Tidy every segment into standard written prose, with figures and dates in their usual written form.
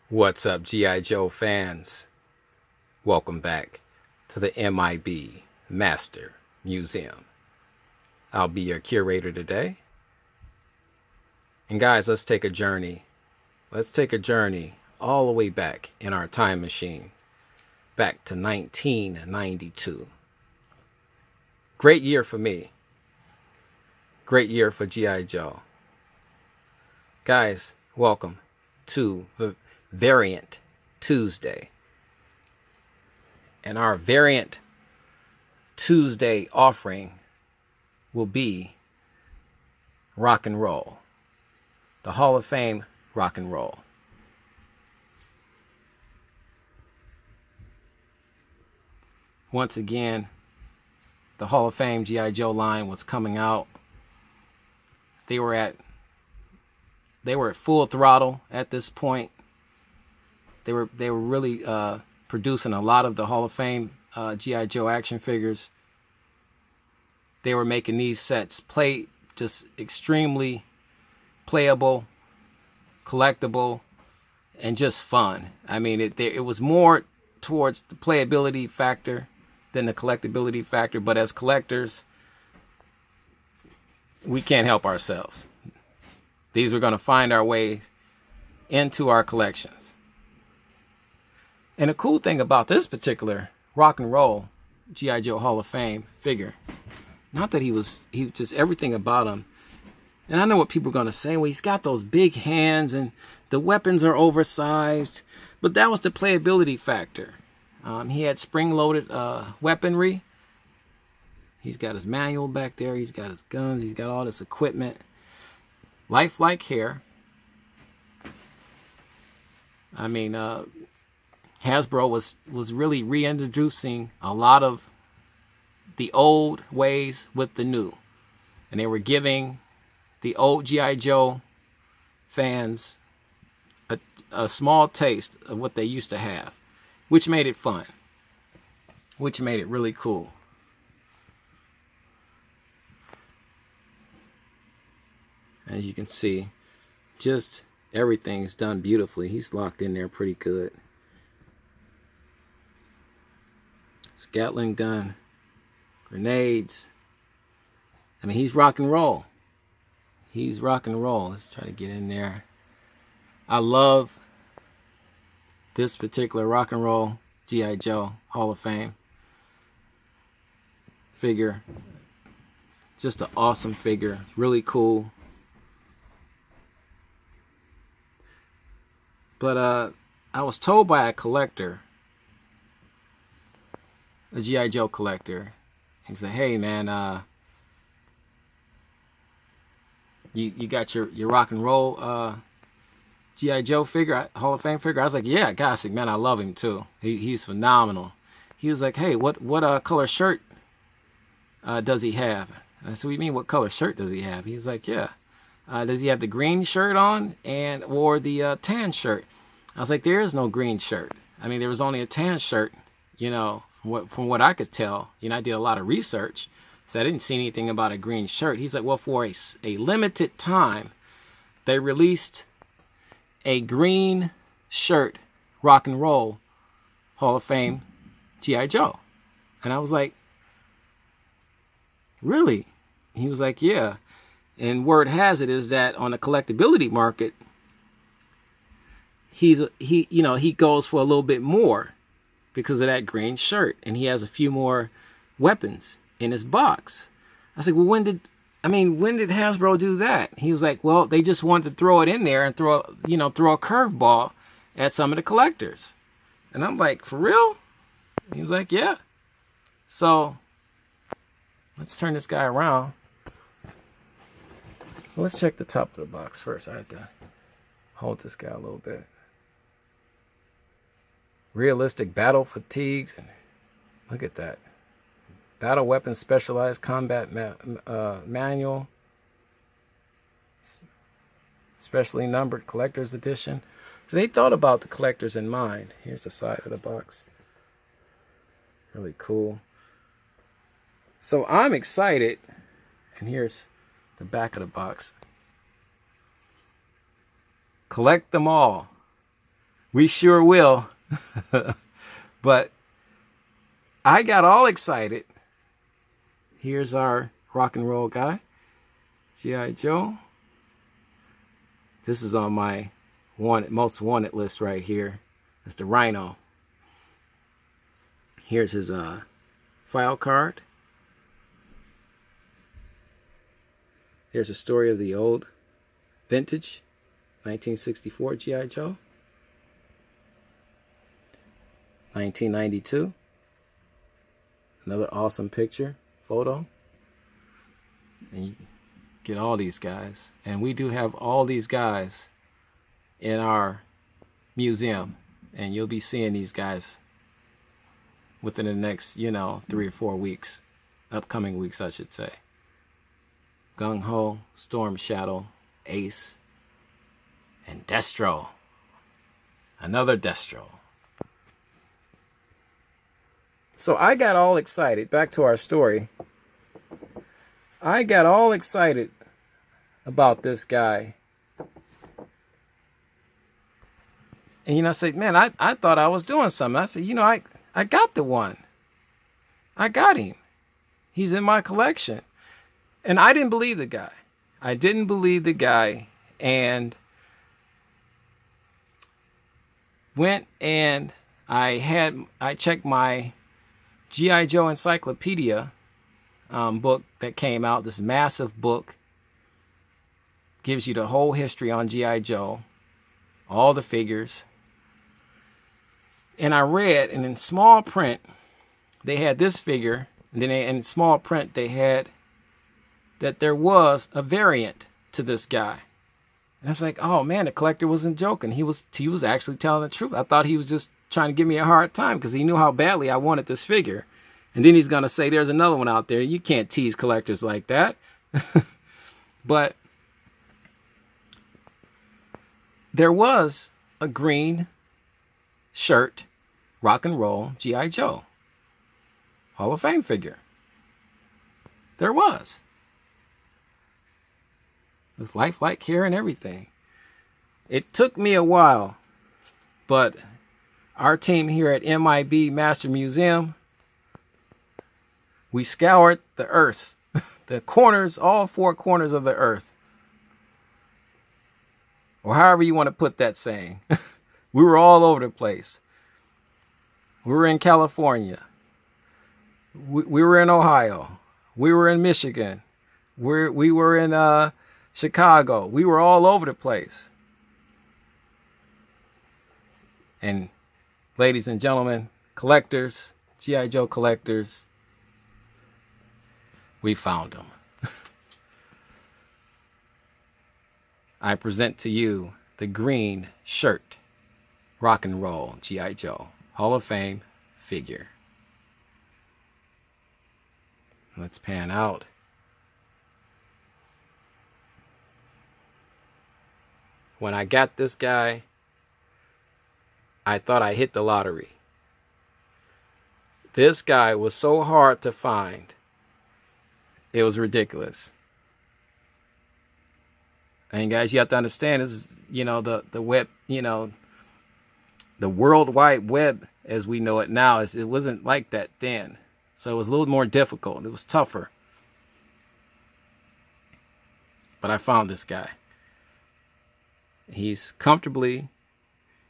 What's up, G.I. Joe fans? Welcome back to the M.I.B. Master Museum. I'll be your curator today. And guys, let's take a journey. Let's take a journey all the way back in our time machine, back to 1992. Great year for me. Great year for G.I. Joe. Guys, welcome to the Variant Tuesday. And our Variant Tuesday offering will be rock and roll. The Hall of Fame rock and roll. Once again, the Hall of Fame G.I. Joe line was coming out. They were at full throttle at this point. They were really producing a lot of the Hall of Fame G.I. Joe action figures. They were making these sets just extremely playable, collectible, and just fun. I mean, it was more towards the playability factor than the collectability factor. But as collectors, we can't help ourselves. These were going to find our way into our collections. And the cool thing about this particular rock and roll G.I. Joe Hall of Fame figure, not that he just everything about him. And I know what people are going to say. Well, he's got those big hands and the weapons are oversized. But that was the playability factor. He had spring-loaded weaponry. He's got his manual back there. He's got his guns. He's got all this equipment. Lifelike hair. I mean, Hasbro was really reintroducing a lot of the old ways with the new. And they were giving the old G.I. Joe fans a small taste of what they used to have, which made it fun, which made it really cool. As you can see, just everything's done beautifully. He's locked in there pretty good. Gatling gun, grenades. I mean, he's rock and roll. He's rock and roll. Let's try to get in there. I love this particular rock and roll G.I. Joe Hall of Fame figure. Just an awesome figure. Really cool. But I was told by a collector, a G.I. Joe collector, he said, hey man, you got your rock and roll G.I. Joe figure, Hall of Fame figure? I was like, yeah, gosh, man, I love him too. He's phenomenal. He was like, hey, what color shirt does he have? I said, what do you mean, what color shirt does he have? He was like, yeah. Does he have the green shirt on or the tan shirt? I was like, there is no green shirt. I mean, there was only a tan shirt, you know, from what I could tell. You know, I did a lot of research, so I didn't see anything about a green shirt. He's like, well, for a limited time, they released a green shirt rock and roll Hall of Fame G.I. Joe. And I was like, really? He was like, yeah. And word has it is that on the collectability market, he goes for a little bit more because of that green shirt, and he has a few more weapons in his box. I was like, well, when did Hasbro do that? He was like, well, they just wanted to throw it in there and throw a curveball at some of the collectors. And I'm like, for real? He was like, yeah. So let's turn this guy around. Let's check the top of the box first. I had to hold this guy a little bit. Realistic battle fatigues. Look at that. Battle weapons specialized combat manual. Specially numbered collector's edition. So they thought about the collectors in mind. Here's the side of the box. Really cool. So I'm excited. And here's the back of the box. Collect them all. We sure will. But I got all excited. Here's our rock and roll guy, G.I. Joe. This is on my most wanted list right here. It's the Rhino. Here's his file card. Here's a story of the old vintage 1964 G.I. Joe. 1992. Another awesome photo. And you get all these guys. And we do have all these guys in our museum. And you'll be seeing these guys within the next, 3 or 4 weeks. Upcoming weeks, I should say. Gung Ho, Storm Shadow, Ace, and Destro. Another Destro. So I got all excited. Back to our story. I got all excited about this guy. And I said, man, I thought I was doing something. I said, I got the one. I got him. He's in my collection. And I didn't believe the guy. I didn't believe the guy. And went and I checked my G.I. Joe Encyclopedia book that came out. This massive book. Gives you the whole history on G.I. Joe. All the figures. And I read, and in small print, they had this figure. And then in small print, they had that there was a variant to this guy. And I was like, oh man, the collector wasn't joking. He was actually telling the truth. I thought he was just trying to give me a hard time because he knew how badly I wanted this figure. And then he's going to say, there's another one out there. You can't tease collectors like that. But there was a green shirt, rock and roll G.I. Joe Hall of Fame figure. There was. With lifelike hair and everything. It took me a while, but our team here at M.I.B. Master Museum, we scoured the earth, the corners, all 4 corners of the earth. Or however you want to put that saying. We were all over the place. We were in California. We were in Ohio. We were in Michigan. We were in Chicago. We were all over the place. And ladies and gentlemen, collectors, G.I. Joe collectors, we found them. I present to you the green shirt, rock and roll G.I. Joe Hall of Fame figure. Let's pan out. When I got this guy, I thought I hit the lottery. This guy was so hard to find. It was ridiculous. And guys, you have to understand, this is, the web, the World Wide Web as we know it now, it wasn't like that then. So it was a little more difficult. It was tougher. But I found this guy. He's comfortably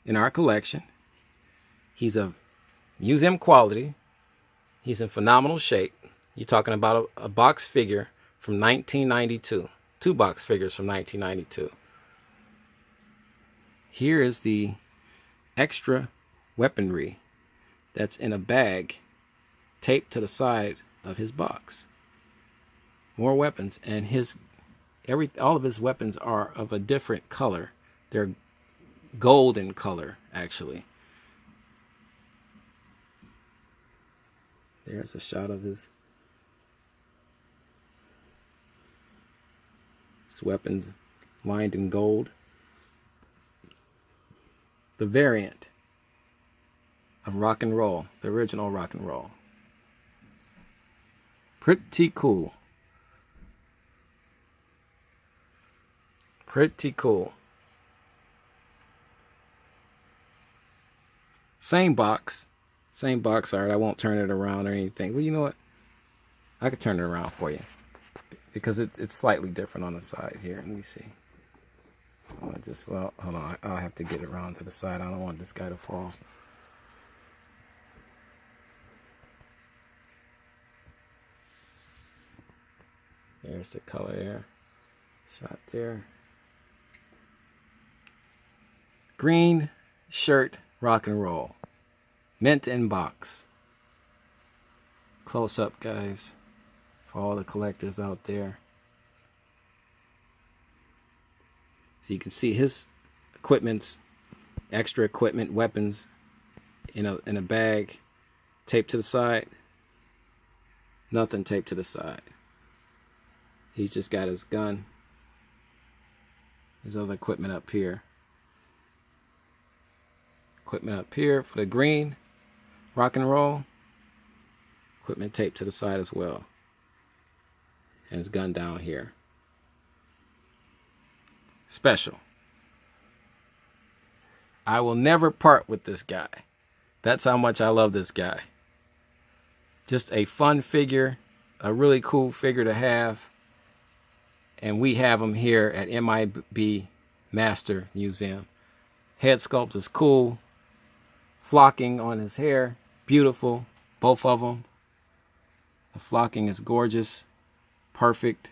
in our collection. He's of museum quality. He's in phenomenal shape. You're talking about a box figure from 1992. 2 box figures from 1992. Here is the extra weaponry that's in a bag taped to the side of his box. More weapons, and all of his weapons are of a different color. They're golden color, actually. There's a shot of his weapons lined in gold. The variant of rock and roll, the original rock and roll. Pretty cool. Pretty cool. Same box. Same box art. I won't turn it around or anything. Well, you know what? I could turn it around for you because it's slightly different on the side here. Let me see. Well, hold on. I'll have to get it around to the side. I don't want this guy to fall. There's the color there. Shot there. Green shirt, rock and roll. Mint in box. Close up, guys, for all the collectors out there. So you can see his equipment's extra equipment, weapons in a bag, taped to the side. Nothing taped to the side. He's just got his gun. His other equipment up here. Equipment up here for the green rock and roll. Equipment taped to the side as well. And his gun down here. Special. I will never part with this guy. That's how much I love this guy. Just a fun figure, a really cool figure to have. And we have him here at M.I.B. Master Museum. Head sculpt is cool. Flocking on his hair, beautiful, both of them. The flocking is gorgeous, perfect.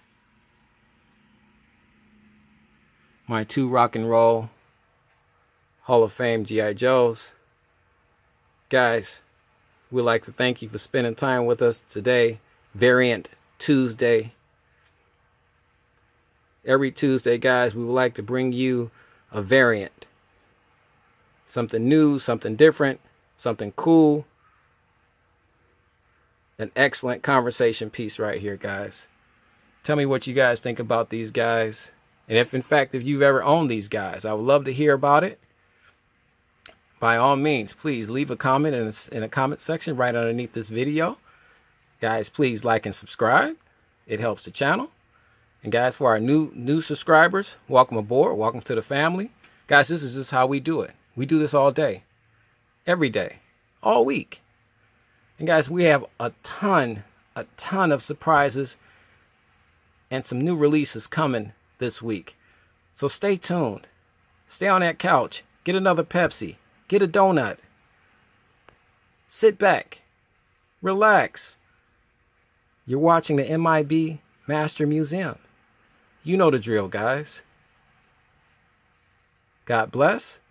My 2 rock and roll Hall of Fame G.I. Joes. Guys, we'd like to thank you for spending time with us today. Variant Tuesday. Every Tuesday, guys, we would like to bring you a variant. Something new, something different, something cool. An excellent conversation piece right here, guys. Tell me what you guys think about these guys. And if you've ever owned these guys, I would love to hear about it. By all means, please leave a comment in a comment section right underneath this video. Guys, please like and subscribe. It helps the channel. And guys, for our new subscribers, welcome aboard. Welcome to the family. Guys, this is just how we do it. We do this all day, every day, all week. And guys, we have a ton of surprises and some new releases coming this week. So stay tuned. Stay on that couch. Get another Pepsi. Get a donut. Sit back. Relax. You're watching the M.I.B. Master Museum. You know the drill, guys. God bless.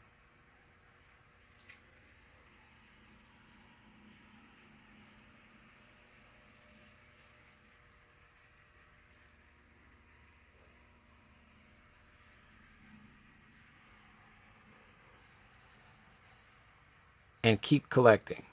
And keep collecting.